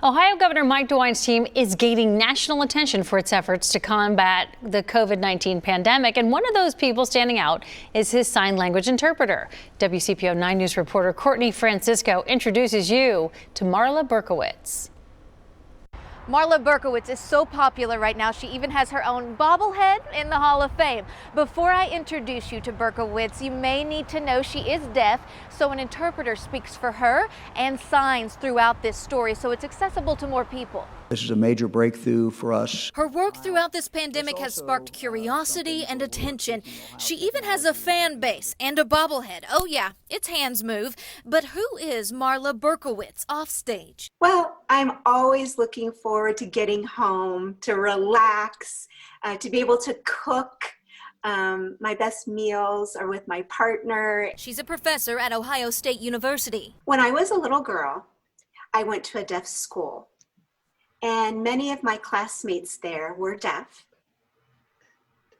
Ohio Governor Mike DeWine's team is gaining national attention for its efforts to combat the COVID-19 pandemic, and one of those people standing out is his sign language interpreter. WCPO 9 News reporter Courtney introduces you to Marla Berkowitz. Marla Berkowitz is so popular right now, she even has her own bobblehead in the Hall of Fame. Before I introduce you to Berkowitz, you may need to know she is deaf, so an interpreter speaks for her and signs throughout this story, so it's accessible to more people. This is a major breakthrough for us. Her work throughout this pandemic has sparked curiosity and attention. She even has a fan base and a bobblehead. Oh yeah, its hands move. But who is Marla Berkowitz off stage? Well, I'm always looking forward to getting home, to relax, to be able to cook. My best meals are with my partner. She's a professor at Ohio State University. When I was a little girl, I went to a deaf school. And many of my classmates there were deaf.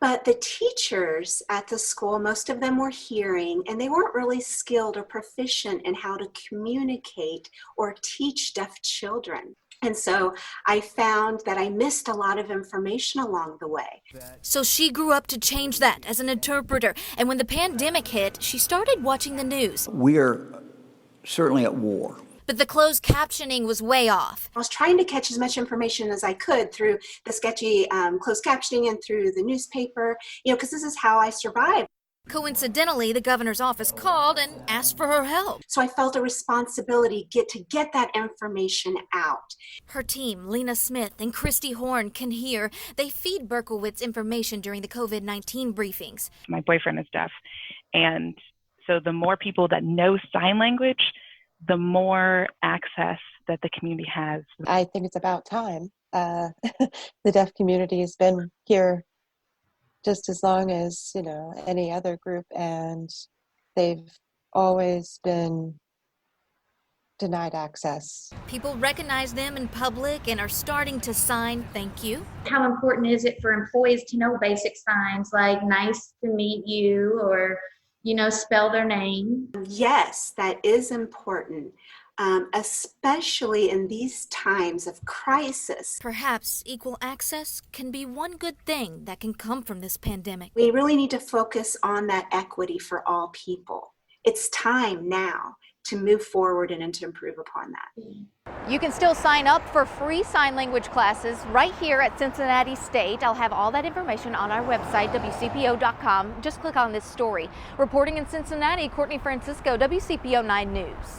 But the teachers at the school, most of them were hearing, and they weren't really skilled or proficient in how to communicate or teach deaf children. And so I found that I missed a lot of information along the way. So she grew up to change that as an interpreter. And when the pandemic hit, she started watching the news. We are certainly at war. But the closed captioning was way off. I was trying to catch as much information as I could through the sketchy closed captioning and through the newspaper, because this is how I survived. Coincidentally, the governor's office called and asked for her help. So I felt a responsibility to get that information out. Her team, LENA and CHRISTY HORNE, can hear. They feed Berkowitz information during the COVID-19 briefings. My boyfriend is deaf, and so the more people that know sign language, the more access that the community has. I think it's about time. The deaf community has been here just as long as, any other group, and they've always been denied access. People recognize them in public and are starting to sign thank you. How important is it for employees to know basic signs like nice to meet you or spell their name? Yes, that is important, especially in these times of crisis. Perhaps equal access can be one good thing that can come from this pandemic. We really need to focus on that equity for all people. It's time now to move forward and to improve upon that. You can still sign up for free sign language classes right here at Cincinnati State. I'll have all that information on our website, WCPO.com. Just click on this story. Reporting in Cincinnati, Courtney, WCPO 9 News.